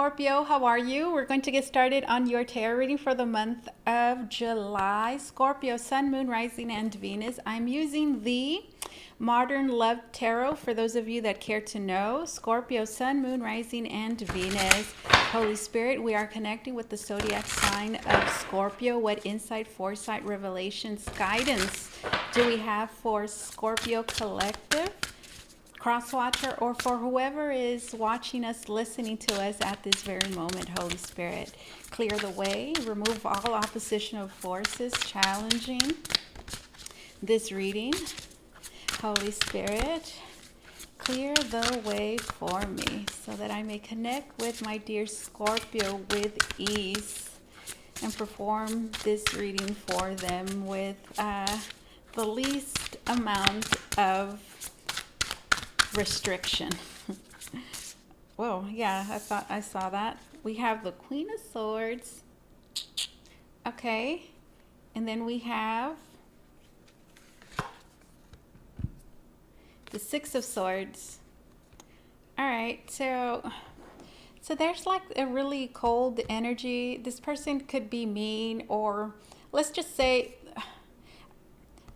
Scorpio, how are you? We're going to get started on your tarot reading for the month of July. Scorpio, Sun, Moon, Rising, and Venus. I'm using the Modern Love Tarot for those of you that care to know. Scorpio, Sun, Moon, Rising, and Venus. Holy Spirit, we are connecting with the zodiac sign of Scorpio. What insight, foresight, revelations, guidance do we have for Scorpio Collective? Cross-watcher, or for whoever is watching us, listening to us at this very moment. Holy Spirit, clear the way, remove all oppositional forces challenging this reading. Holy Spirit, clear the way for me so that I may connect with my dear Scorpio with ease and perform this reading for them with the least amount of restriction. Whoa, yeah, I thought I saw that. We have the Queen of Swords. Okay. And then we have the Six of Swords. All right. So there's like a really cold energy. This person could be mean, or let's just say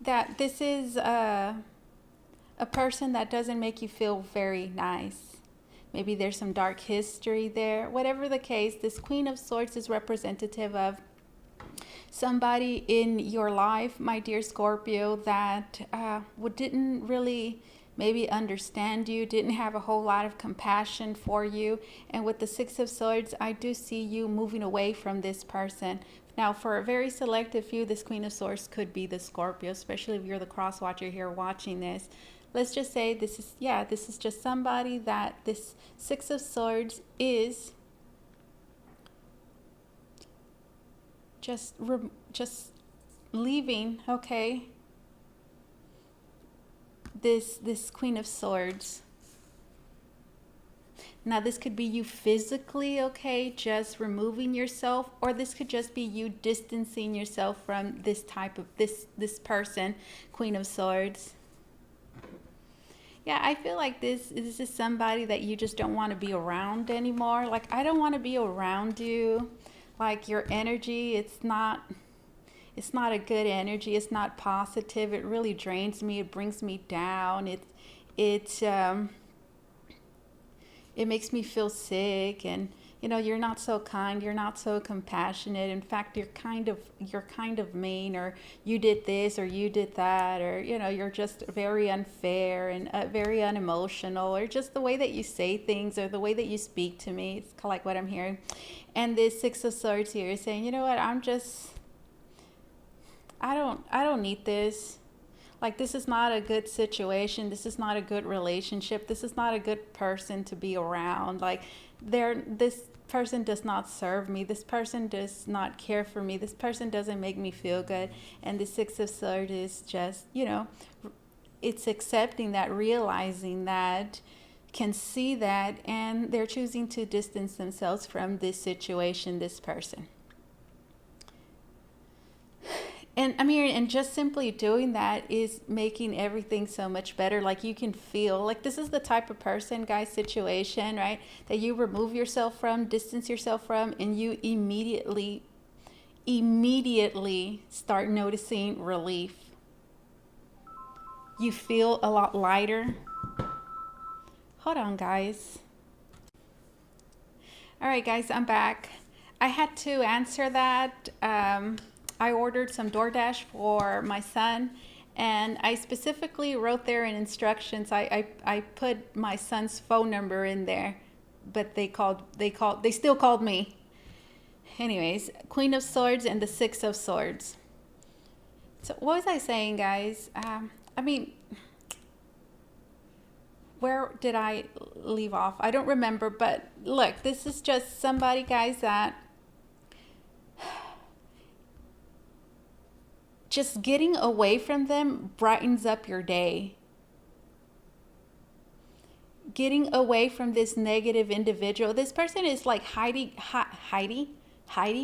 that this is a person that doesn't make you feel very nice. Maybe there's some dark history there. Whatever the case, this Queen of Swords is representative of somebody in your life, my dear Scorpio, that didn't really maybe understand you, didn't have a whole lot of compassion for you. And with the Six of Swords, I do see you moving away from this person. Now, for a very selective few, this Queen of Swords could be the Scorpio, especially if you're the cross watcher here watching this. Let's just say this is just somebody that this Six of Swords is just leaving, okay, this Queen of Swords. Now, this could be you physically, okay, just removing yourself, or this could just be you distancing yourself from this type of this person, Queen of Swords. Yeah, I feel like this is somebody that you just don't want to be around anymore. Like, I don't want to be around you. Like, your energy, it's not a good energy. It's not positive. It really drains me. It brings me down. It makes me feel sick, and you're not so kind, you're not so compassionate. In fact, you're kind of mean, or you did this or you did that, or you're just very unfair and very unemotional, or just the way that you say things or the way that you speak to me. It's kind of like what I'm hearing. And this Six of Swords here is saying, you know what, I don't need this. Like, this is not a good situation. This is not a good relationship. This is not a good person to be around. Like, this person does not serve me. This person does not care for me. This person doesn't make me feel good. And the Six of Swords is just, it's accepting that, realizing that, can see that, and they're choosing to distance themselves from this situation, this person. And I mean, and just simply doing that is making everything so much better. Like, you can feel like this is the type of person, guys, situation, right, that you remove yourself from, distance yourself from, and you immediately start noticing relief. You feel a lot lighter. Hold on, guys. All right, guys, I'm back. I had to answer that. I ordered some DoorDash for my son, and I specifically wrote there in instructions. I put my son's phone number in there, but they still called me. Anyways, Queen of Swords and the Six of Swords. So what was I saying, guys? I mean, where did I leave off? I don't remember, but look, this is just somebody, guys, that just getting away from them brightens up your day. Getting away from this negative individual. This person is like Heidi,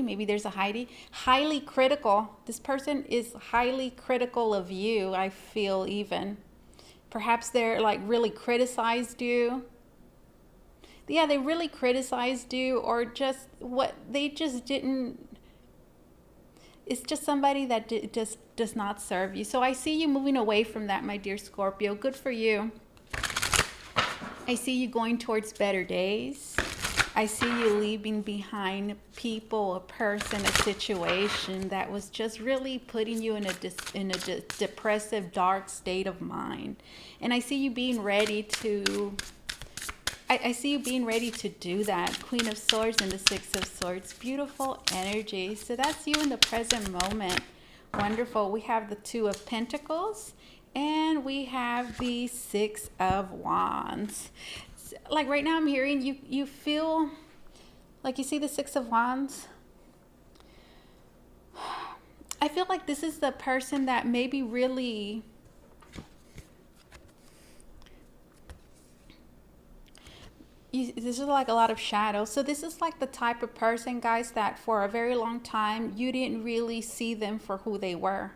maybe there's a Heidi, highly critical. This person is highly critical of you, I feel even. Perhaps they're like really criticized you. yeah, they really criticized you, or just what they just didn't. It's just somebody that just does not serve you. So I see you moving away from that, my dear Scorpio. Good for you. I see you going towards better days. I see you leaving behind people, a person, a situation that was just really putting you in a depressive, dark state of mind. And I see you being ready to. I see you being ready to do that. Queen of Swords and the Six of Swords. Beautiful energy. So that's you in the present moment. Wonderful. We have the Two of Pentacles. And we have the Six of Wands. Like right now I'm hearing you feel like, you see the Six of Wands? I feel like this is the person that maybe really... this is like a lot of shadow. So this is like the type of person, guys, that for a very long time you didn't really see them for who they were.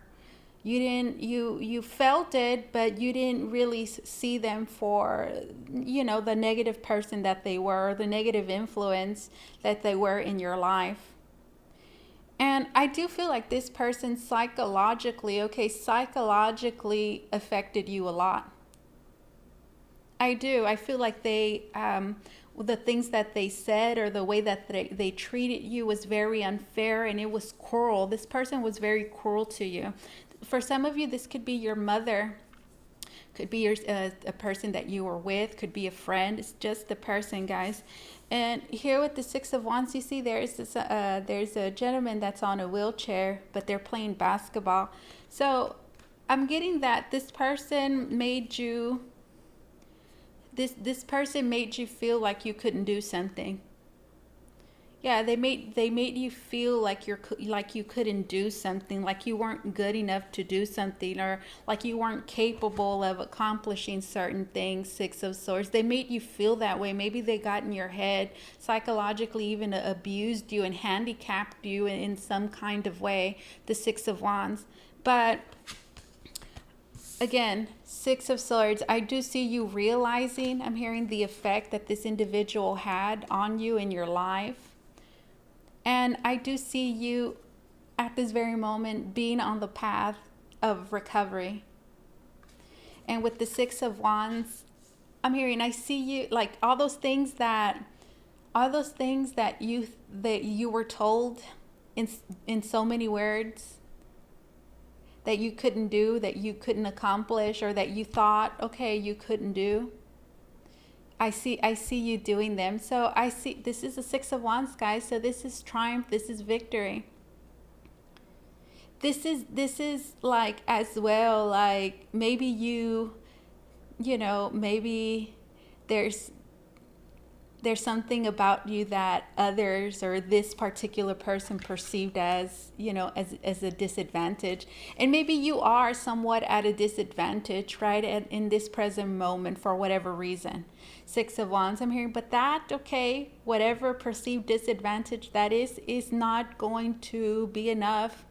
You felt it, but you didn't really see them for, the negative person that they were, the negative influence that they were in your life. And I do feel like this person psychologically affected you a lot. I do. I feel like they, the things that they said or the way that they treated you was very unfair, and it was cruel. This person was very cruel to you. For some of you, this could be your mother, could be a person that you were with, could be a friend. It's just the person, guys. And here with the Six of Wands, you see there's a gentleman that's on a wheelchair, but they're playing basketball. So I'm getting that this person made you. This person made you feel like you couldn't do something. Yeah, they made you feel like you couldn't do something, like you weren't good enough to do something, or like you weren't capable of accomplishing certain things. Six of Swords. They made you feel that way. Maybe they got in your head, psychologically even abused you and handicapped you in some kind of way. The Six of Wands. But again, Six of Swords, I do see you realizing, I'm hearing the effect that this individual had on you in your life. And I do see you at this very moment being on the path of recovery. And with the Six of Wands, I'm hearing, I see you like all those things that you were told in so many words that you couldn't do, that you couldn't accomplish, or that you thought, okay, you couldn't do. I see you doing them. So I see, this is the Six of Wands, guys. So this is triumph. This is victory. This is like, as well, like maybe maybe there's something about you that others or this particular person perceived as, as a disadvantage. And maybe you are somewhat at a disadvantage, right, in this present moment for whatever reason. Six of Wands, I'm hearing, but that, okay, whatever perceived disadvantage that is not going to be enough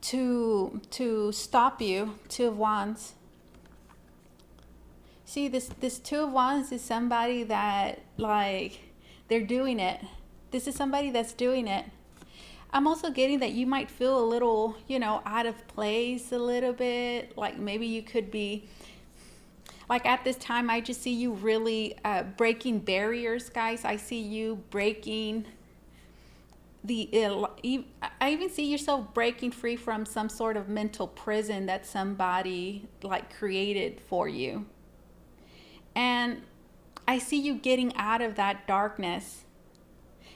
to stop you. Two of Wands. See, this Two of Wands is somebody that, like, they're doing it. This is somebody that's doing it. I'm also getting that you might feel a little, out of place a little bit. Like maybe you could be, like at this time, I just see you really breaking barriers, guys. I see you breaking I even see yourself breaking free from some sort of mental prison that somebody like created for you. And I see you getting out of that darkness.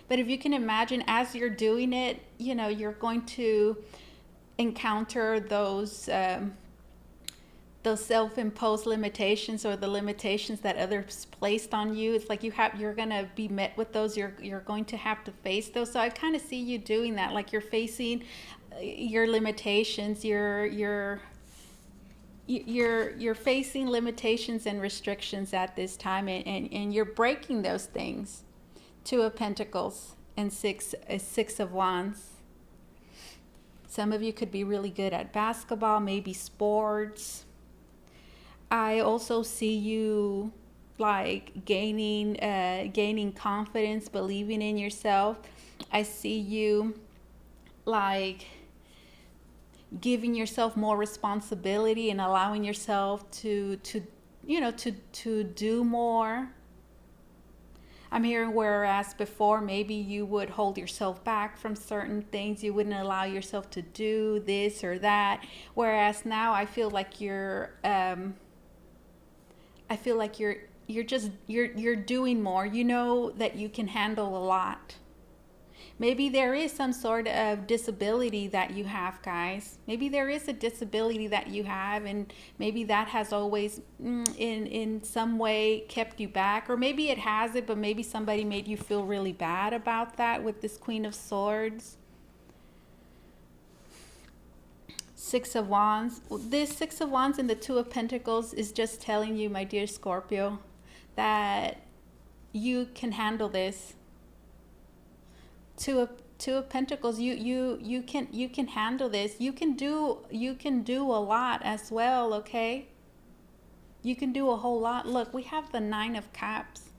But if you can imagine, as you're doing it, you're going to encounter those self-imposed limitations, or the limitations that others placed on you. It's like you're going to be met with those. You're going to have to face those. So I kind of see you doing that, like you're facing your limitations, you're facing limitations and restrictions at this time, and you're breaking those things. Two of Pentacles and Six of Wands. Some of you could be really good at basketball, maybe sports. I also see you like gaining confidence, believing in yourself. I see you like giving yourself more responsibility and allowing yourself to to do more. I'm hearing whereas before maybe you would hold yourself back from certain things, you wouldn't allow yourself to do this or that, whereas now I feel like you're doing more. You know that you can handle a lot. Maybe there is some sort of disability that you have, guys. Maybe there is a disability that you have, and maybe that has always, in some way, kept you back. Or maybe it hasn't, but maybe somebody made you feel really bad about that with this Queen of Swords. Six of Wands. This Six of Wands and the Two of Pentacles is just telling you, my dear Scorpio, that you can handle this. Two of Pentacles, you can handle this. You can do a lot as well, okay? You can do a whole lot. Look, we have the Nine of Cups.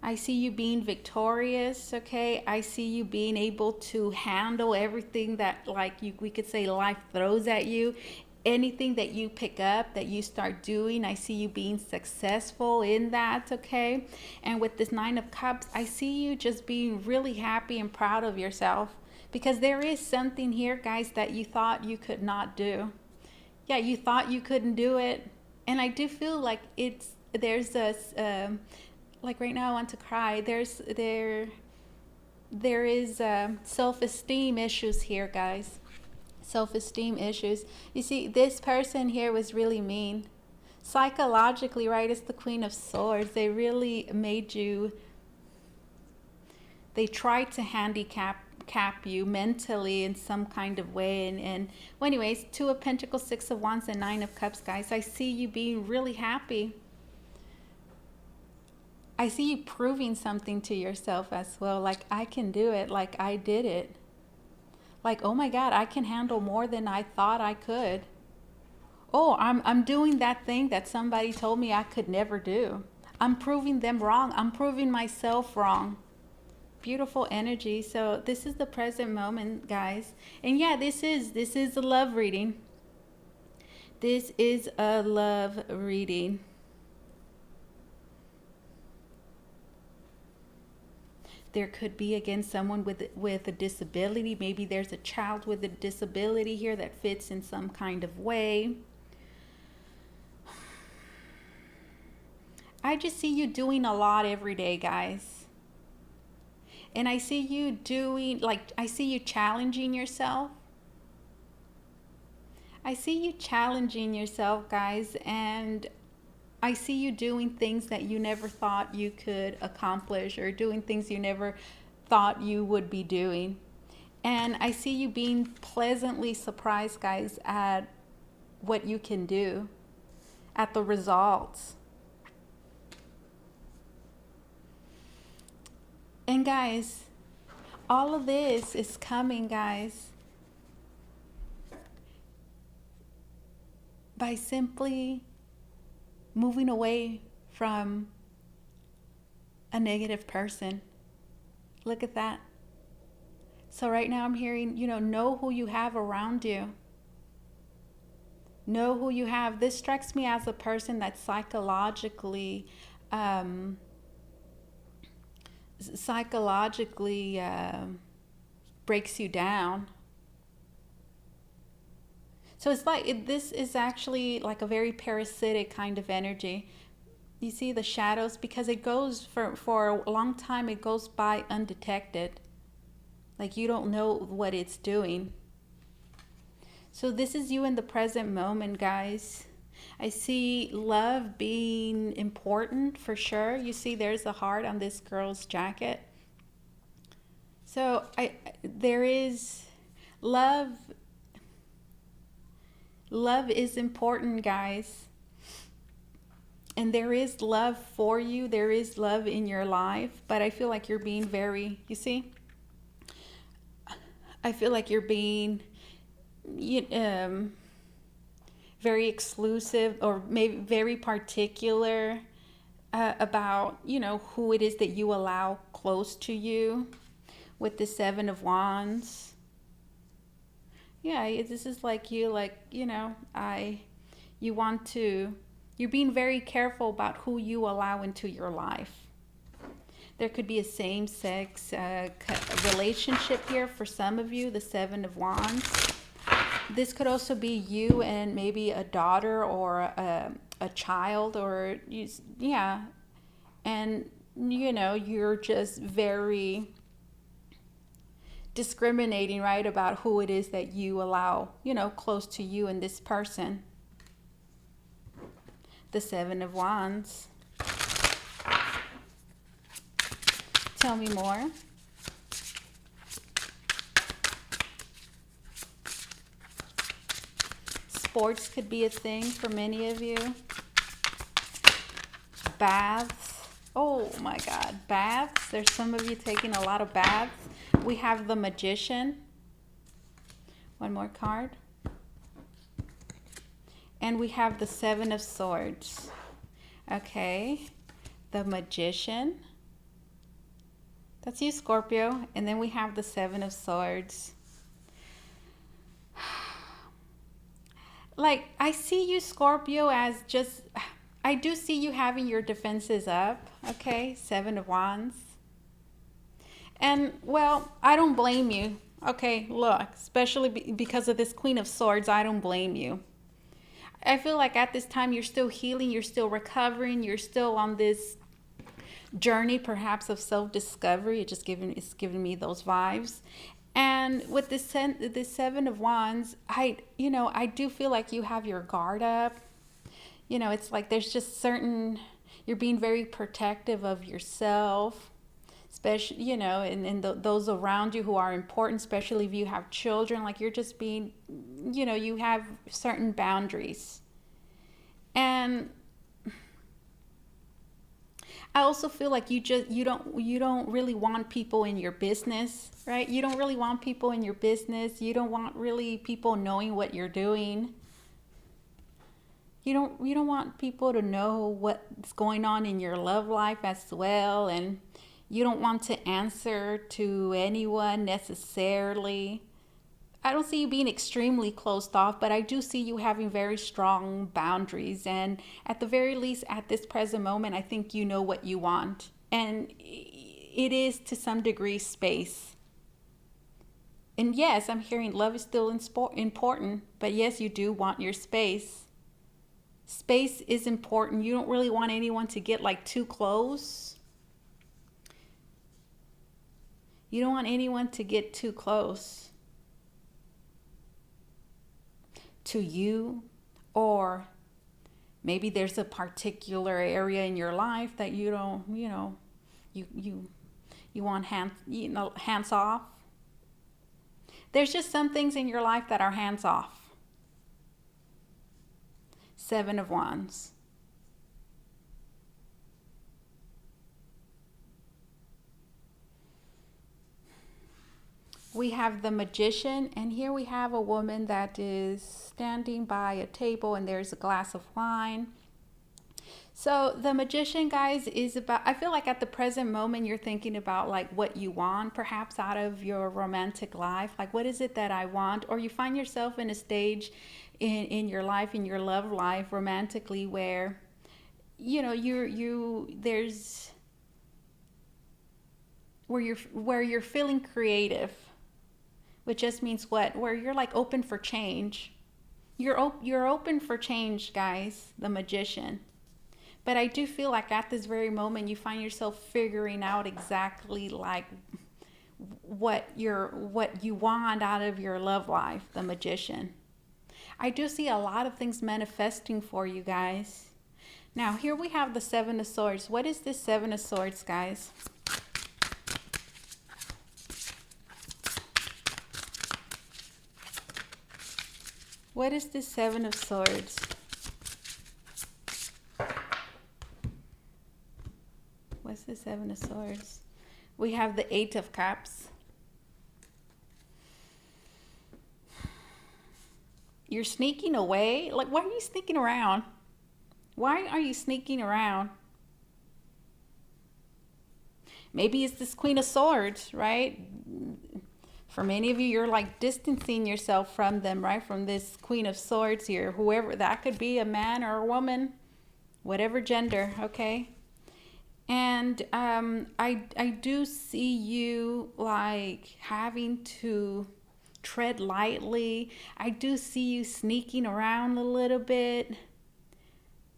I see you being victorious, okay? I see you being able to handle everything that, like, we could say life throws at you. Anything that you pick up, that you start doing, I see you being successful in that, okay? And with this Nine of Cups, I see you just being really happy and proud of yourself, because there is something here, guys, that you thought you could not do. Yeah, you thought you couldn't do it. And I do feel like there's a, like right now I want to cry. There is self-esteem issues here, guys. Self-esteem issues. You see, this person here was really mean. Psychologically, right, it's the Queen of Swords. They really made you, they tried to handicap you mentally in some kind of way. And well, anyways, Two of Pentacles, Six of Wands, and Nine of Cups, guys. I see you being really happy. I see you proving something to yourself as well. Like, I can do it. Like, I did it. Like, oh my God, I can handle more than I thought I could. Oh, I'm doing that thing that somebody told me I could never do. I'm proving them wrong. I'm proving myself wrong. Beautiful energy. So this is the present moment, guys. And yeah, this is a love reading. This is a love reading. There could be, again, someone with a disability. Maybe there's a child with a disability here that fits in some kind of way. I just see you doing a lot every day, guys. And I see you doing, like, I see you challenging yourself. I see you challenging yourself, guys, and I see you doing things that you never thought you could accomplish, or doing things you never thought you would be doing. And I see you being pleasantly surprised, guys, at what you can do, at the results. And guys, all of this is coming, guys, by simply moving away from a negative person. Look at that. So right now I'm hearing, know who you have around you. Know who you have. This strikes me as a person that psychologically breaks you down. So it's like, this is actually like a very parasitic kind of energy. You see the shadows, because it goes for a long time, it goes by undetected. Like, you don't know what it's doing. So this is you in the present moment, guys. I see love being important for sure. You see there's a heart on this girl's jacket. So there is love. Love is important, guys. And there is love for you. There is love in your life. But I feel like you're being very, you see? I feel like you're being very exclusive or maybe very particular about, who it is that you allow close to you with the Seven of Wands. Yeah, this is like you, like, you want to, you're being very careful about who you allow into your life. There could be a same-sex relationship here for some of you, the Seven of Wands. This could also be you and maybe a daughter or a child, or yeah, and you're just very discriminating, right, about who it is that you allow, close to you and this person. The Seven of Wands. Tell me more. Sports could be a thing for many of you. Baths. Oh my God, baths. There's some of you taking a lot of baths. We have the Magician. One more card. And we have the Seven of Swords. Okay. The Magician. That's you, Scorpio. And then we have the Seven of Swords. Like, I see you, Scorpio, as just, I do see you having your defenses up. Okay. Seven of Wands. And, well, I don't blame you. Okay, look, especially because of this Queen of Swords, I don't blame you. I feel like at this time you're still healing, you're still recovering, you're still on this journey perhaps of self-discovery. It's giving me those vibes. And with this Seven of Wands, I do feel like you have your guard up. It's like there's just you're being very protective of yourself, especially, and those around you who are important, especially if you have children. Like you're just being, you have certain boundaries. And I also feel like you don't really want people in your business, right? You don't really want people in your business. You don't want really people knowing what you're doing. You don't want people to know what's going on in your love life as well, and you don't want to answer to anyone necessarily. I don't see you being extremely closed off, but I do see you having very strong boundaries. And at the very least, at this present moment, I think you know what you want. And it is to some degree space. And yes, I'm hearing love is still important, but yes, you do want your space. Space is important. You don't really want anyone to get like too close. You don't want anyone to get too close to you, or maybe there's a particular area in your life that you don't, you want hands off. There's just some things in your life that are hands off. Seven of Wands. We have the Magician, and here we have a woman that is standing by a table and there's a glass of wine. So the Magician, guys, is about, I feel like at the present moment you're thinking about like what you want perhaps out of your romantic life. Like, what is it that I want? Or you find yourself in a stage in your life, in your love life romantically, where there's where you're feeling creative. Which just means what? Where you're like open for change. You're open for change, guys, the Magician. But I do feel like at this very moment you find yourself figuring out exactly like what you want out of your love life, the Magician. I do see a lot of things manifesting for you guys. Now here we have the Seven of Swords. What is this Seven of Swords, guys? What is the Seven of Swords? What's the Seven of Swords? We have the Eight of Cups. you're sneaking away. Like, why are you sneaking around? Why are you sneaking around? Maybe it's this Queen of Swords, right? For many of you, you're like distancing yourself from them, right? From this Queen of Swords here, whoever that could be, a man or a woman, whatever gender, okay? And I do see you like having to tread lightly. I do see you sneaking around a little bit,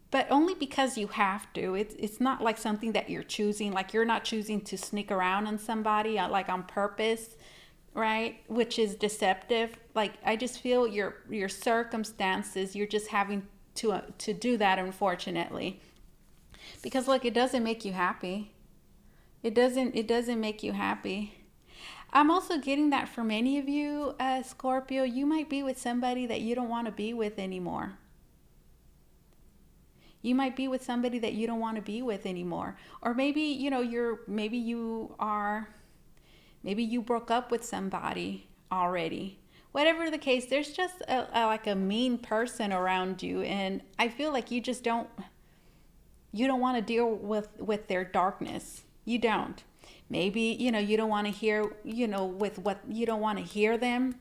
but only because you have to. It's not like something that you're choosing. Like, you're not choosing to sneak around on somebody like on purpose, right? Which is deceptive. Like, I just feel your circumstances. You're just having to do that, unfortunately, because look, it doesn't make you happy. It doesn't make you happy. I'm also getting that for many of you, Scorpio, you might be with somebody that you don't want to be with anymore. You might be with somebody that you don't want to be with anymore. Or maybe, maybe you broke up with somebody already. Whatever the case, there's just like a mean person around you, and I feel like you don't want to deal with their darkness. You don't. Maybe, you don't want to hear, with what you don't want to hear them,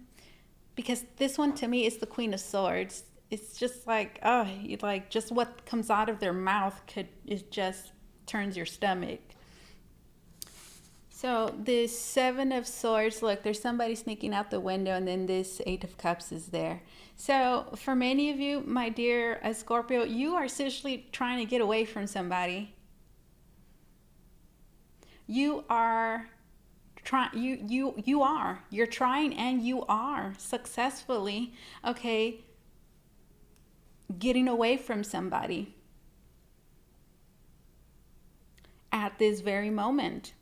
because this one to me is the Queen of Swords. It's just like, oh, like just what comes out of their mouth it just turns your stomach. So this Seven of Swords, look, there's somebody sneaking out the window, and then this Eight of Cups is there. So for many of you, my dear Scorpio, you are seriously trying to get away from somebody. You are trying. You're trying, and you are successfully, okay, getting away from somebody at this very moment.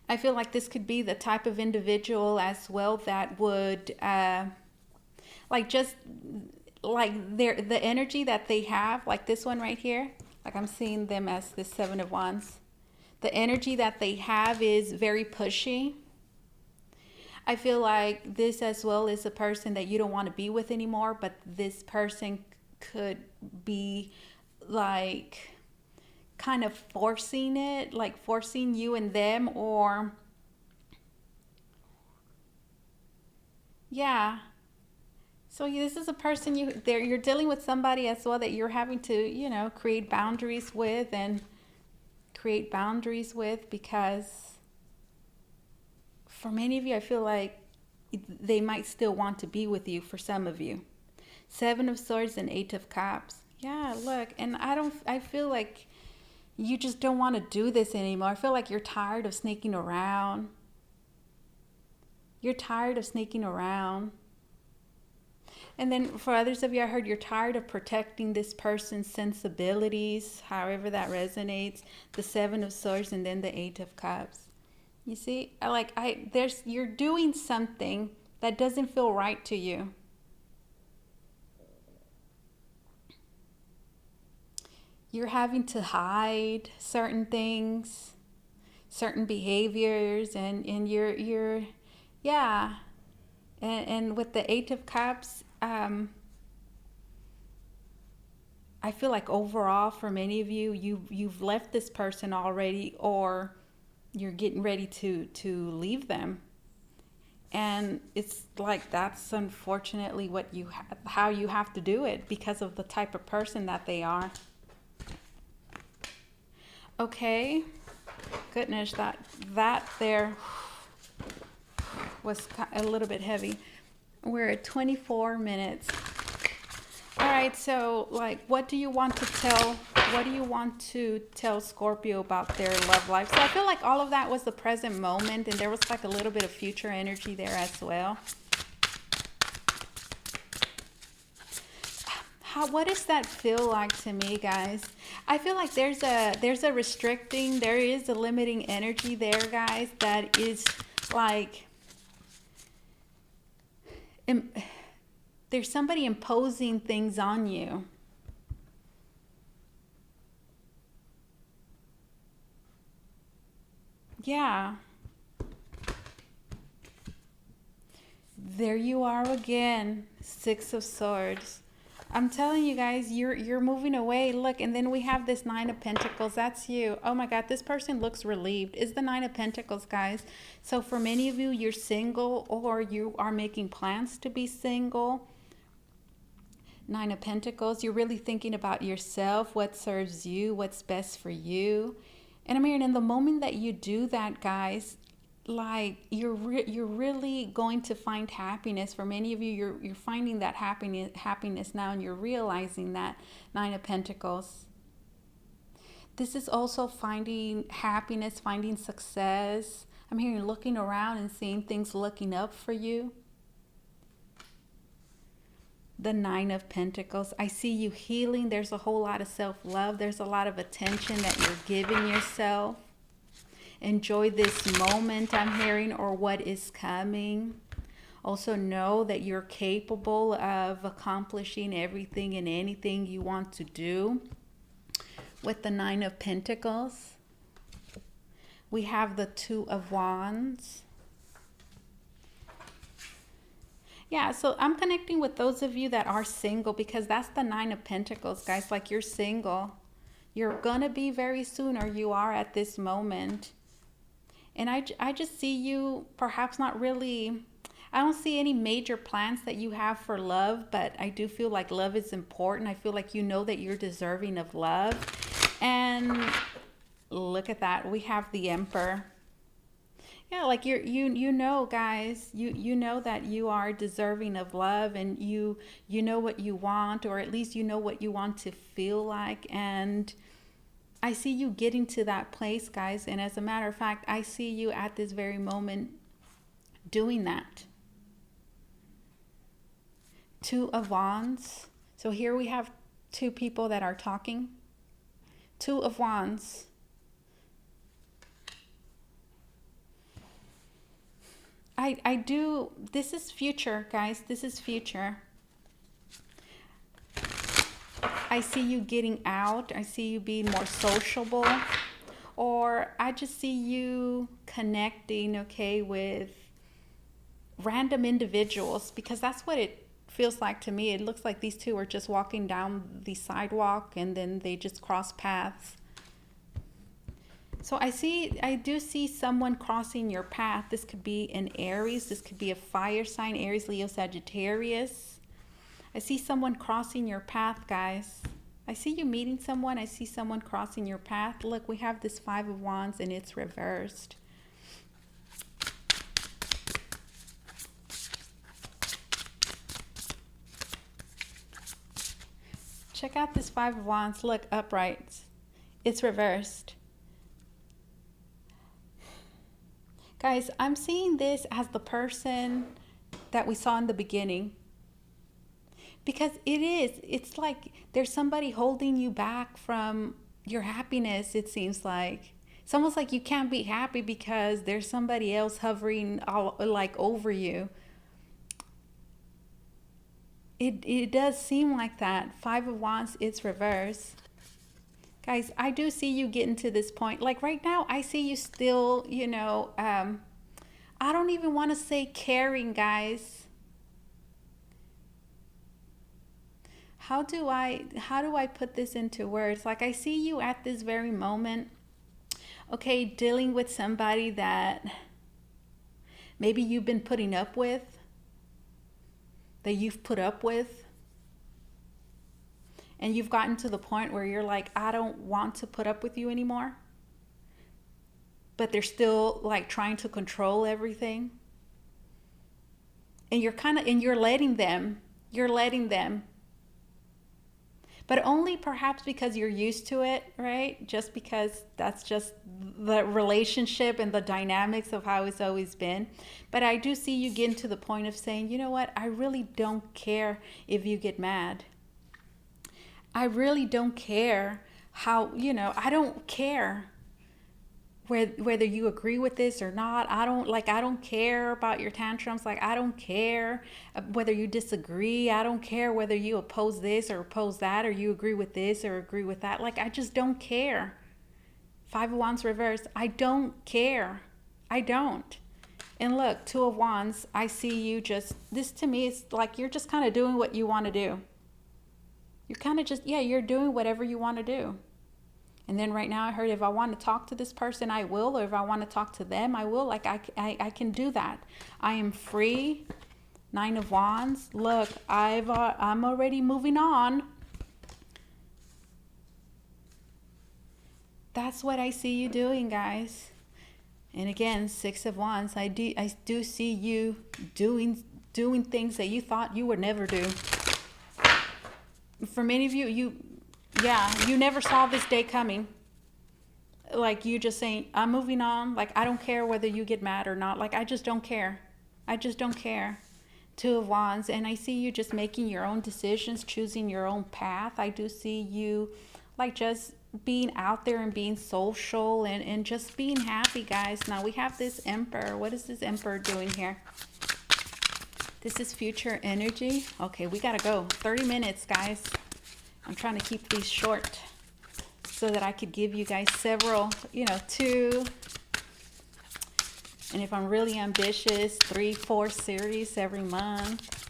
I feel like this could be the type of individual as well that would just like the energy that they have, like this one right here. Like, I'm seeing them as the Seven of Wands. The energy that they have is very pushy. I feel like this as well is a person that you don't want to be with anymore, but this person could be like kind of forcing it, like forcing you and them, or yeah. So this is a person you're dealing with somebody as well that you're having to, create boundaries with because for many of you, I feel like they might still want to be with you for some of you. Seven of Swords and Eight of Cups. Yeah, look, and I feel like you just don't want to do this anymore. I feel like you're tired of sneaking around. You're tired of sneaking around. And then for others of you, I heard you're tired of protecting this person's sensibilities, however that resonates. The Seven of Swords and then the Eight of Cups. You see, you're doing something that doesn't feel right to you. You're having to hide certain things, certain behaviors, and you're yeah. And with the Eight of Cups, I feel like overall for many of you, you've left this person already, or you're getting ready to leave them. And it's like that's unfortunately how you have to do it because of the type of person that they are. Okay, goodness, that there was a little bit heavy. We're at 24 minutes. All right, so like, what do you want to tell Scorpio about their love life? So I feel like all of that was the present moment, and there was like a little bit of future energy there as well. What does that feel like to me, guys? I feel like there's a restricting, there is a limiting energy there, guys, that is like there's somebody imposing things on you. Yeah. There you are again. Six of Swords. I'm telling you guys, you're moving away. Look, and then we have this Nine of Pentacles. That's you. Oh my God, this person looks relieved. It's the Nine of Pentacles, guys. So for many of you, you're single or you are making plans to be single. Nine of Pentacles, you're really thinking about yourself, what serves you, what's best for you. And I mean, in the moment that you do that, guys, like you're really going to find happiness. For many of you, you're finding that happiness now, and you're realizing that. Nine of Pentacles. This is also finding happiness, finding success. I'm hearing looking around and seeing things looking up for you. The Nine of Pentacles. I see you healing. There's a whole lot of self-love. There's a lot of attention that you're giving yourself. Enjoy this moment, I'm hearing, or what is coming. Also know that you're capable of accomplishing everything and anything you want to do. With the Nine of Pentacles, we have the Two of Wands. Yeah, so I'm connecting with those of you that are single, because that's the Nine of Pentacles, guys. Like, you're single. You're going to be very soon, or you are at this moment. And I just see you perhaps not really, I don't see any major plans that you have for love, but I do feel like love is important. I feel like you know that you're deserving of love. And look at that. We have the Emperor. Yeah, like you know, guys, you know that you are deserving of love, and you know what you want, or at least you know what you want to feel like. And I see you getting to that place, guys. And as a matter of fact, I see you at this very moment doing that. Two of Wands. So here we have two people that are talking. Two of Wands. I do, this is future, guys. This is future. I see you getting out. I see you being more sociable. Or I just see you connecting, okay, with random individuals, because that's what it feels like to me. It looks like these two are just walking down the sidewalk and then they just cross paths. So I do see someone crossing your path. This could be an Aries. This could be a fire sign, Aries, Leo, Sagittarius. I see someone crossing your path, guys. I see you meeting someone. I see someone crossing your path. Look, we have this Five of Wands and it's reversed. Check out this Five of Wands. Look, upright. It's reversed. Guys, I'm seeing this as the person that we saw in the beginning. Because it's like there's somebody holding you back from your happiness, it seems like. It's almost like you can't be happy because there's somebody else hovering all, like, over you. It does seem like that. Five of Wands, it's reversed. Guys, I do see you getting to this point. Like right now, I see you still, you know, I don't even want to say caring, guys. How do I put this into words? Like, I see you at this very moment, okay, dealing with somebody that maybe you've been putting up with, that you've put up with, and you've gotten to the point where you're like, I don't want to put up with you anymore. But they're still like trying to control everything. And you're letting them. But only perhaps because you're used to it, right? Just because that's just the relationship and the dynamics of how it's always been. But I do see you getting to the point of saying, you know what? I really don't care if you get mad. I really don't care how, you know, I don't care whether you agree with this or not. I don't care about your tantrums. Like, I don't care whether you disagree. I don't care whether you oppose this or oppose that, or you agree with this or agree with that. Like, I just don't care. Five of Wands reversed. I don't care. I don't. And look, Two of Wands, I see you just, this to me is like you're just kind of doing what you want to do. You're kind of just, yeah, you're doing whatever you want to do. And then right now I heard if I want to talk to this person, I will. Or if I want to talk to them, I will. Like I can do that. I am free. Nine of Wands. Look, I'm already moving on. That's what I see you doing, guys. And again, Six of Wands. I do see you doing things that you thought you would never do. For many of you, you never saw this day coming. Like you just saying, I'm moving on. Like I don't care whether you get mad or not. Like I just don't care. I just don't care. Two of Wands. And I see you just making your own decisions, choosing your own path. I do see you like just being out there and being social and just being happy, guys. Now we have this Emperor. What is this Emperor doing here? This is future energy. Okay, we gotta go. 30 minutes, guys. I'm trying to keep these short so that I could give you guys several, two. And if I'm really ambitious, 3, 4 series every month.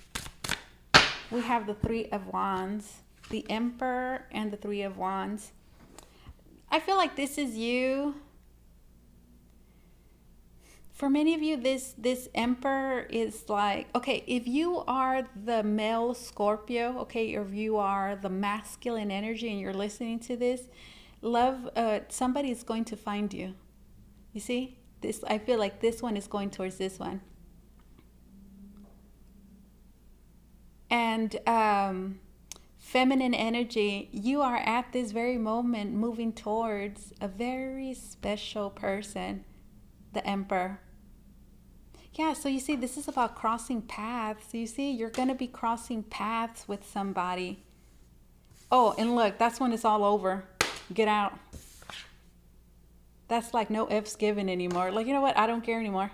We have the Three of Wands, the Emperor, and the Three of Wands. I feel like this is you. For many of you, this Emperor is like, okay, if you are the male Scorpio, okay, or if you are the masculine energy and you're listening to this, somebody is going to find you. You see? This, I feel like this one is going towards this one. And feminine energy, you are at this very moment moving towards a very special person, the Emperor. Yeah, so you see, this is about crossing paths. You see, you're going to be crossing paths with somebody. Oh, and look, that's when it's all over. Get out. That's like no F's given anymore. Like, you know what? I don't care anymore.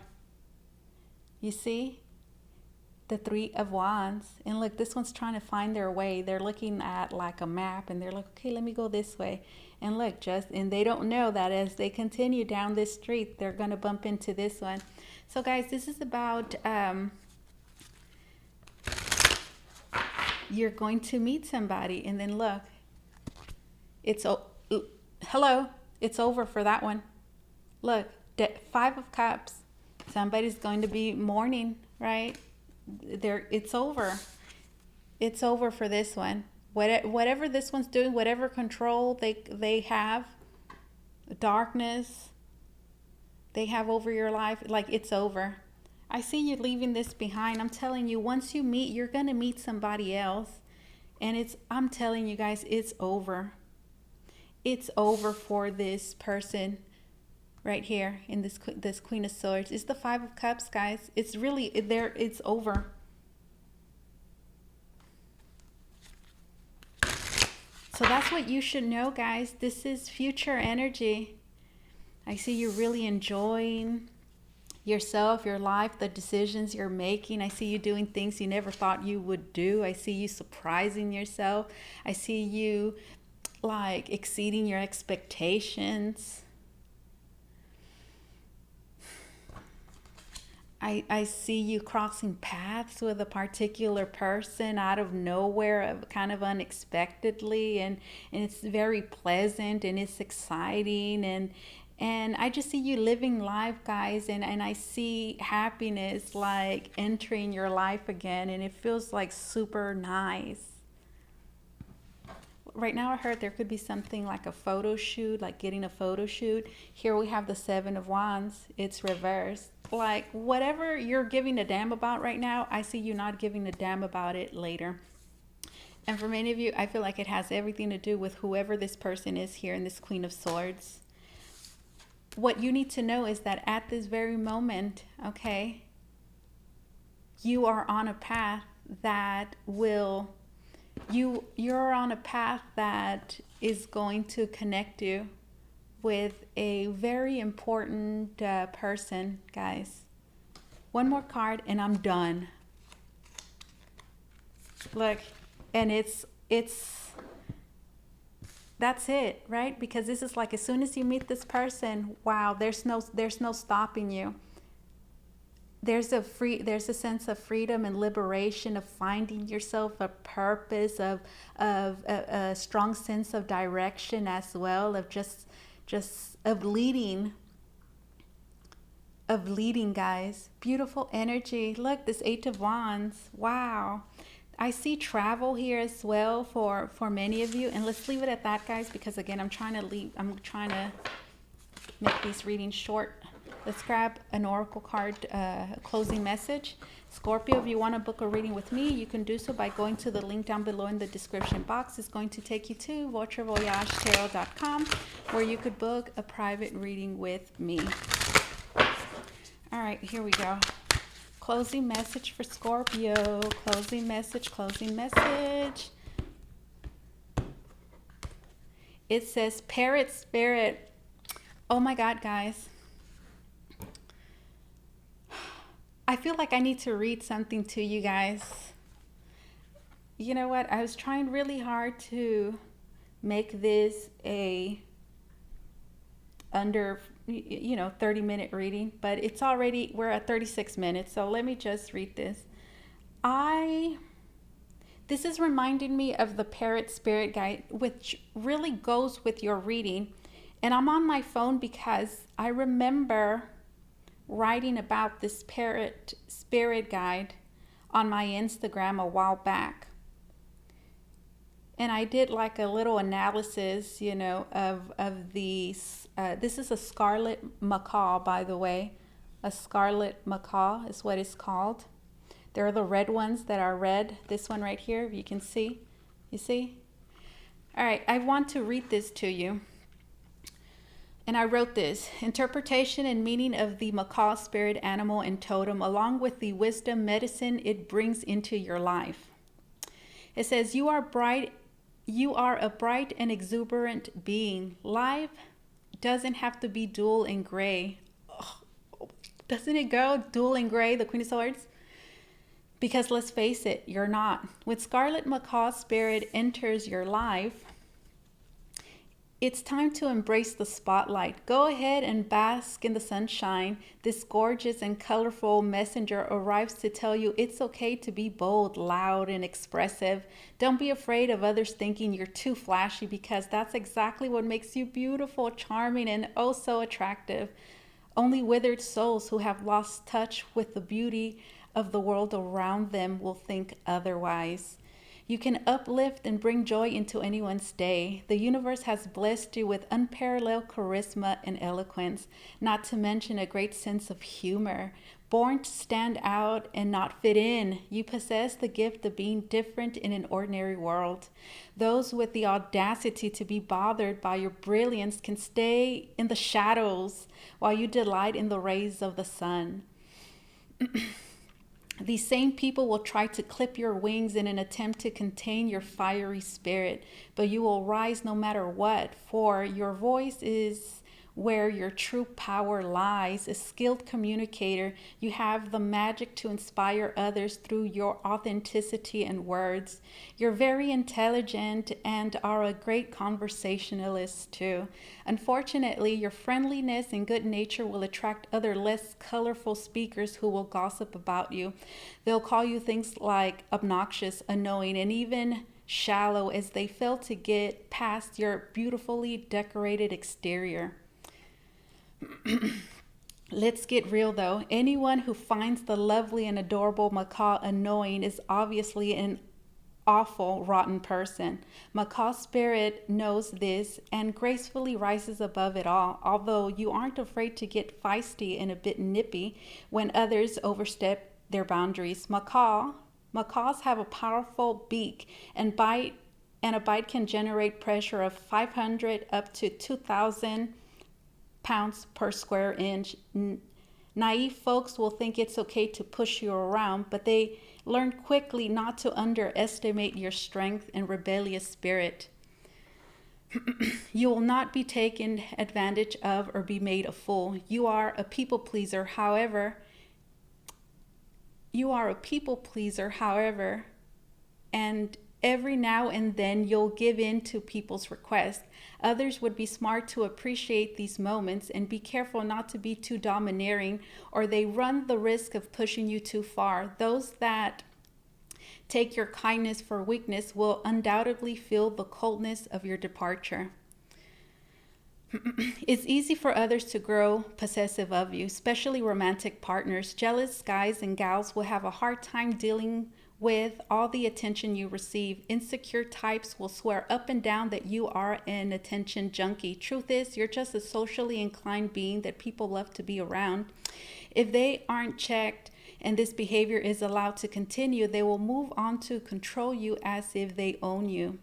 You see? The Three of Wands. And look, this one's trying to find their way. They're looking at like a map and they're like, okay, let me go this way. And look, and they don't know that as they continue down this street, they're going to bump into this one. So guys, this is about, you're going to meet somebody and then look, hello, it's over for that one. Look, Five of Cups. Somebody's going to be mourning, right? It's over. It's over for this one. Whatever this one's doing, whatever control they have, darkness they have over your life, like it's over. I see you leaving this behind. I'm telling you, once you meet, you're going to meet somebody else. And I'm telling you guys, it's over. It's over for this person right here in this Queen of Swords. It's the Five of Cups, guys. It's really there. It's over. So that's what you should know, guys. This is future energy. I see you really enjoying yourself, your life, the decisions you're making. I see you doing things you never thought you would do. I see you surprising yourself. I see you like exceeding your expectations. I see you crossing paths with a particular person out of nowhere, kind of unexpectedly, and it's very pleasant and it's exciting, and I just see you living life, guys, and I see happiness like entering your life again, and it feels like super nice. Right now I heard there could be something like a photo shoot, like getting a photo shoot. Here we have the Seven of Wands. It's reversed. Like whatever you're giving a damn about right now, I see you not giving a damn about it later. And for many of you, I feel like it has everything to do with whoever this person is here in this Queen of Swords. What you need to know is that at this very moment, okay, you are on a path that will... You're on a path that is going to connect you with a very important person, guys. One more card and I'm done. Look, and that's it, right? Because this is like as soon as you meet this person, wow, there's no stopping you. there's a sense of freedom and liberation, of finding yourself a purpose, of a strong sense of direction as well, of just of leading, guys. Beautiful energy. Look, this Eight of Wands. Wow. I see travel here as well for many of you, and let's leave it at that, guys, because again, I'm trying to make these readings short. Let's grab an oracle card, closing message. Scorpio, if you want to book a reading with me, you can do so by going to the link down below in the description box. It's going to take you to Votre, Voyage, tarot.com, where you could book a private reading with me. All right, here we go. Closing message for Scorpio. Closing message, closing message. It says, Parrot Spirit. Oh my God, guys. I feel like I need to read something to you guys. You know what? I was trying really hard to make this a under 30-minute reading, but we're at 36 minutes, so let me just read this. This is reminding me of the Parrot Spirit guide, which really goes with your reading, and I'm on my phone because I remember writing about this Parrot Spirit guide on my Instagram a while back. And I did like a little analysis, of these. This is a scarlet macaw, by the way. A scarlet macaw is what it's called. There are the red ones that are red. This one right here, if you can see. You see? All right, I want to read this to you. And I wrote this: interpretation and meaning of the macaw spirit animal and totem, along with the wisdom medicine it brings into your life. It says, you are a bright and exuberant being. Life doesn't have to be dull and gray. Oh, doesn't it go dull and gray, the Queen of Swords? Because let's face it, you're not. When Scarlet Macaw Spirit enters your life, it's time to embrace the spotlight. Go ahead and bask in the sunshine. This gorgeous and colorful messenger arrives to tell you it's okay to be bold, loud, and expressive. Don't be afraid of others thinking you're too flashy, because that's exactly what makes you beautiful, charming, and oh so attractive. Only withered souls who have lost touch with the beauty of the world around them will think otherwise. You can uplift and bring joy into anyone's day. The universe has blessed you with unparalleled charisma and eloquence, not to mention a great sense of humor. Born to stand out and not fit in, you possess the gift of being different in an ordinary world. Those with the audacity to be bothered by your brilliance can stay in the shadows while you delight in the rays of the sun. These same people will try to clip your wings in an attempt to contain your fiery spirit, but you will rise no matter what, for your voice is where your true power lies. A skilled communicator, you have the magic to inspire others through your authenticity and words. You're very intelligent and are a great conversationalist too. Unfortunately, your friendliness and good nature will attract other less colorful speakers who will gossip about you. They'll call you things like obnoxious, annoying, and even shallow, as they fail to get past your beautifully decorated exterior. Let's get real though. Anyone who finds the lovely and adorable macaw annoying is obviously an awful, rotten person. Macaw Spirit knows this and gracefully rises above it all, although you aren't afraid to get feisty and a bit nippy when others overstep their boundaries. Macaws have a powerful beak, and a bite can generate pressure of 500 up to 2,000 pounds per square inch. Naive folks will think it's okay to push you around, but they learn quickly not to underestimate your strength and rebellious spirit. You will not be taken advantage of or be made a fool. You are a people pleaser, however, and Every now and then you'll give in to people's requests. Others would be smart to appreciate these moments and be careful not to be too domineering, or they run the risk of pushing you too far. Those that take your kindness for weakness will undoubtedly feel the coldness of your departure. It's easy for others to grow possessive of you, especially romantic partners. Jealous guys and gals will have a hard time dealing with all the attention you receive. Insecure types will swear up and down that you are an attention junkie. Truth is, you're just a socially inclined being that people love to be around. If they aren't checked and this behavior is allowed to continue, they will move on to control you as if they own you.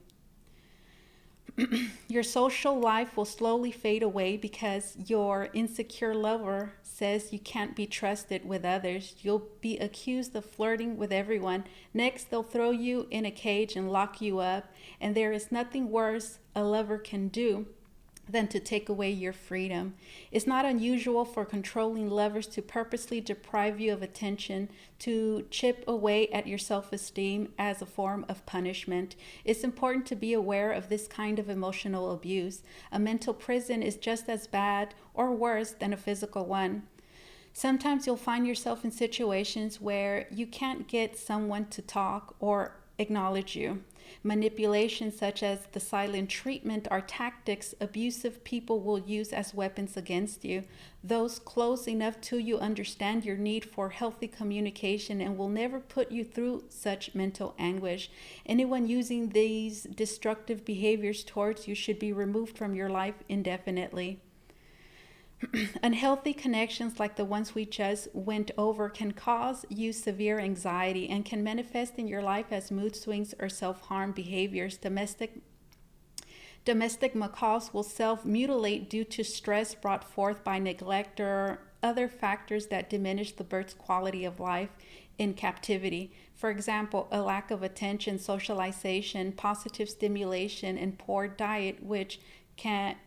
Your social life will slowly fade away because your insecure lover says you can't be trusted with others. You'll be accused of flirting with everyone. Next, they'll throw you in a cage and lock you up. And there is nothing worse a lover can do than to take away your freedom. It's not unusual for controlling lovers to purposely deprive you of attention, to chip away at your self-esteem as a form of punishment. It's important to be aware of this kind of emotional abuse. A mental prison is just as bad or worse than a physical one. Sometimes you'll find yourself in situations where you can't get someone to talk or acknowledge you. Manipulation such as the silent treatment are tactics abusive people will use as weapons against you. Those close enough to you understand your need for healthy communication and will never put you through such mental anguish. Anyone using these destructive behaviors towards you should be removed from your life indefinitely. Unhealthy connections like the ones we just went over can cause you severe anxiety and can manifest in your life as mood swings or self-harm behaviors. Domestic macaws will self-mutilate due to stress brought forth by neglect or other factors that diminish the bird's quality of life in captivity. For example, a lack of attention, socialization, positive stimulation, and poor diet, which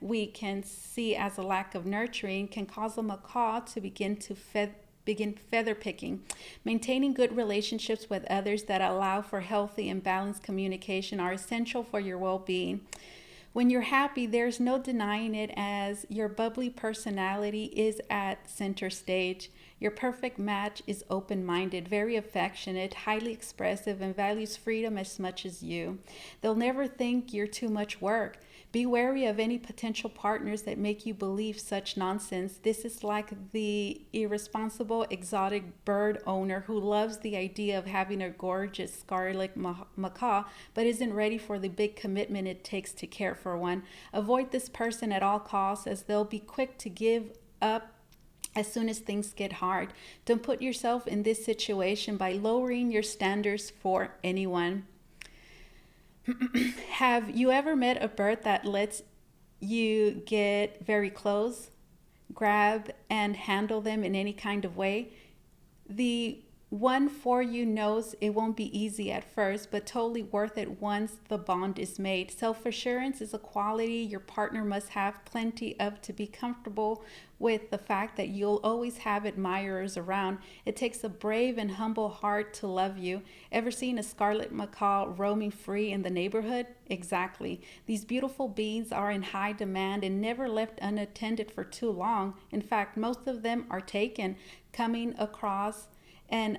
we can see as a lack of nurturing, can cause a macaw to begin feather picking. Maintaining good relationships with others that allow for healthy and balanced communication are essential for your well-being. When you're happy, there's no denying it, as your bubbly personality is at center stage. Your perfect match is open-minded, very affectionate, highly expressive, and values freedom as much as you. They'll never think you're too much work. Be wary of any potential partners that make you believe such nonsense. This is like the irresponsible exotic bird owner who loves the idea of having a gorgeous scarlet macaw but isn't ready for the big commitment it takes to care for one. Avoid this person at all costs, as they'll be quick to give up as soon as things get hard. Don't put yourself in this situation by lowering your standards for anyone. Have you ever met a bird that lets you get very close, grab and handle them in any kind of way? The one for you knows it won't be easy at first, but totally worth it once the bond is made. Self-assurance is a quality your partner must have plenty of to be comfortable with the fact that you'll always have admirers around. It takes a brave and humble heart to love you. Ever seen a scarlet macaw roaming free in the neighborhood? Exactly. These beautiful beings are in high demand and never left unattended for too long. In fact, most of them are taken. Coming across an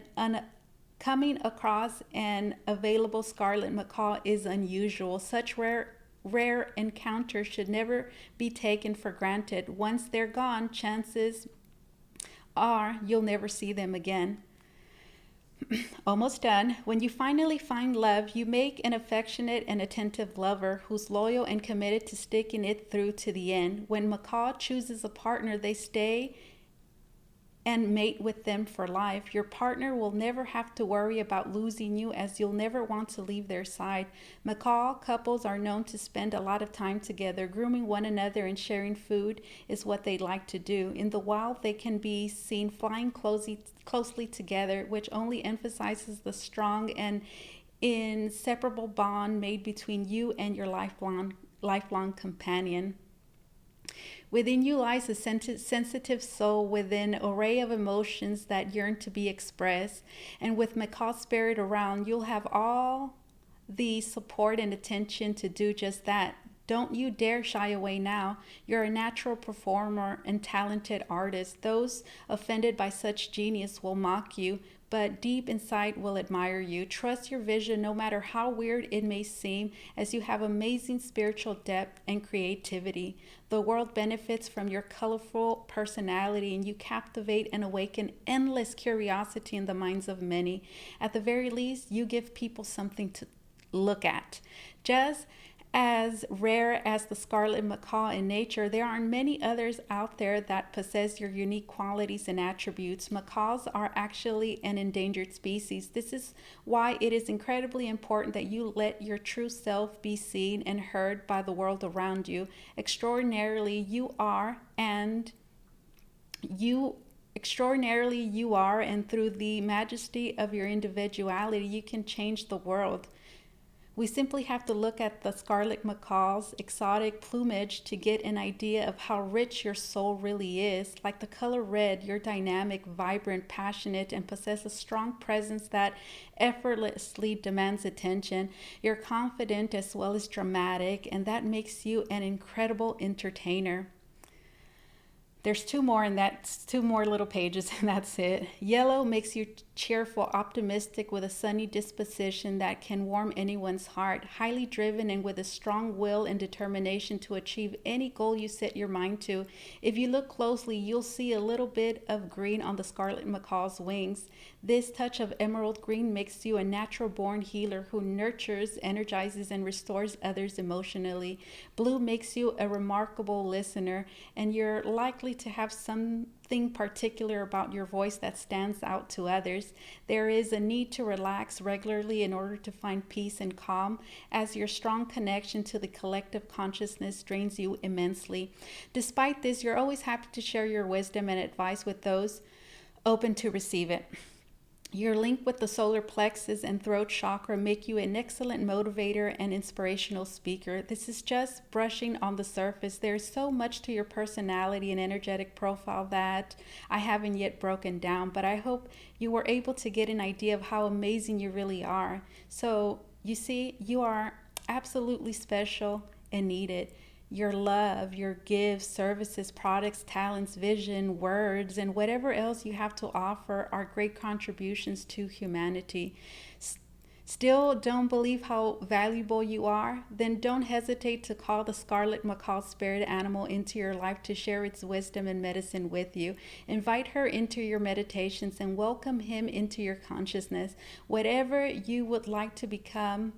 available scarlet macaw is unusual. Such rare encounters should never be taken for granted. Once they're gone, chances are you'll never see them again. Almost done. When you finally find love, you make an affectionate and attentive lover who's loyal and committed to sticking it through to the end. When macaw chooses a partner, they stay and mate with them for life. Your partner will never have to worry about losing you, as you'll never want to leave their side. Macaw couples are known to spend a lot of time together. Grooming one another and sharing food is what they like to do. In the wild, they can be seen flying closely together, which only emphasizes the strong and inseparable bond made between you and your lifelong companion. Within you lies a sensitive soul with an array of emotions that yearn to be expressed. And with macaw's spirit around, you'll have all the support and attention to do just that. Don't you dare shy away now. You're a natural performer and talented artist. Those offended by such genius will mock you, but deep inside will admire you. Trust your vision no matter how weird it may seem, as you have amazing spiritual depth and creativity. The world benefits from your colorful personality, and you captivate and awaken endless curiosity in the minds of many. At the very least, you give people something to look at. Just as rare as the scarlet macaw in nature, there are many others out there that possess your unique qualities and attributes. Macaws are actually an endangered species. This is why it is incredibly important that you let your true self be seen and heard by the world around you. Extraordinarily you are, and through the majesty of your individuality, you can change the world. We simply have to look at the scarlet macaw's exotic plumage to get an idea of how rich your soul really is. Like the color red, you're dynamic, vibrant, passionate, and possess a strong presence that effortlessly demands attention. You're confident as well as dramatic, and that makes you an incredible entertainer. There's two more little pages, and that's it. Yellow makes you cheerful, optimistic, with a sunny disposition that can warm anyone's heart. Highly driven and with a strong will and determination to achieve any goal you set your mind to. If you look closely, you'll see a little bit of green on the scarlet macaw's wings. This touch of emerald green makes you a natural-born healer who nurtures, energizes, and restores others emotionally. Blue makes you a remarkable listener, and you're likely to have something particular about your voice that stands out to others. There is a need to relax regularly in order to find peace and calm, as your strong connection to the collective consciousness drains you immensely. Despite this, you're always happy to share your wisdom and advice with those open to receive it. Your link with the solar plexus and throat chakra make you an excellent motivator and inspirational speaker. This is just brushing on the surface. There's so much to your personality and energetic profile that I haven't yet broken down, but I hope you were able to get an idea of how amazing you really are. So, you see, you are absolutely special and needed. Your love, your gifts, services, products, talents, vision, words, and whatever else you have to offer are great contributions to humanity. Still don't believe how valuable you are? Then don't hesitate to call the scarlet macaw spirit animal into your life to share its wisdom and medicine with you. Invite her into your meditations and welcome him into your consciousness. Whether you would like to become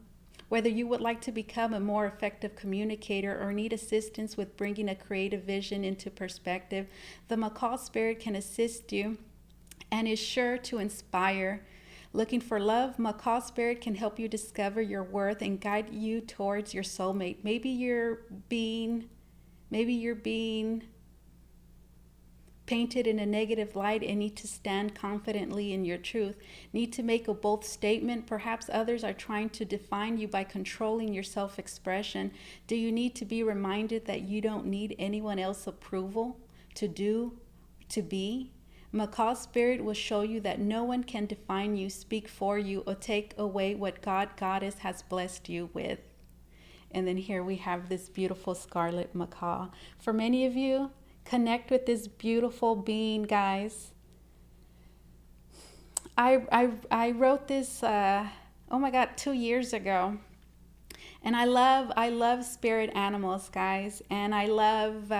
a more effective communicator or need assistance with bringing a creative vision into perspective, the macaw spirit can assist you and is sure to inspire. Looking for love, macaw spirit can help you discover your worth and guide you towards your soulmate. Maybe you're being painted in a negative light and need to stand confidently in your truth. Need to make a bold statement. Perhaps others are trying to define you by controlling your self-expression. Do you need to be reminded that you don't need anyone else's approval to be? Macaw spirit will show you that no one can define you, speak for you, or take away what God, Goddess has blessed you with. And then here we have this beautiful scarlet macaw. For many of you, connect with this beautiful being, guys. I wrote this 2 years ago, and I love spirit animals, guys, and I love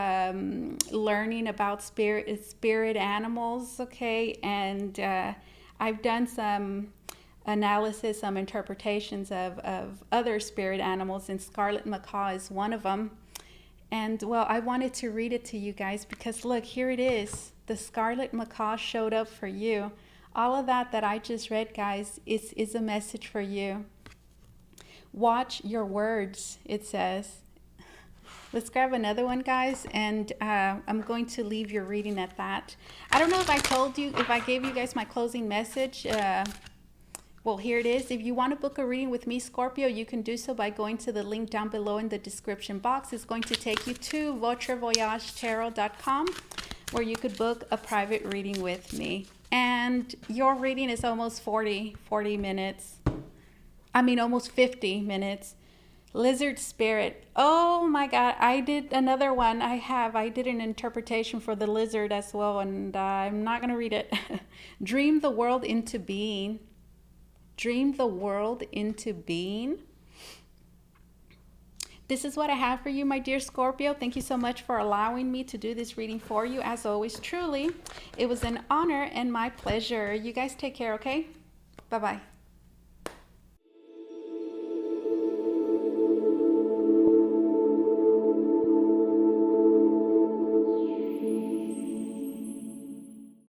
learning about spirit animals. Okay, and I've done some analysis, some interpretations of other spirit animals, and scarlet macaw is one of them. And well, I wanted to read it to you guys because look, here it is. The scarlet macaw showed up for you. All of that I just read, guys, is a message for you. Watch your words, it says. Let's grab another one, guys, and I'm going to leave your reading at that. I don't know if I gave you guys my closing message. Well, here it is. If you want to book a reading with me, Scorpio, you can do so by going to the link down below in the description box. It's going to take you to Votre, Voyage, tarot.com, where you could book a private reading with me. And your reading is almost 40 minutes. almost 50 minutes. Lizard spirit. Oh my God. I did another one. I did an interpretation for the lizard as well, and I'm not going to read it. Dream the world into being. Dream the world into being. This is what I have for you, my dear Scorpio. Thank you so much for allowing me to do this reading for you. As always, truly, it was an honor and my pleasure. You guys take care, okay? Bye-bye.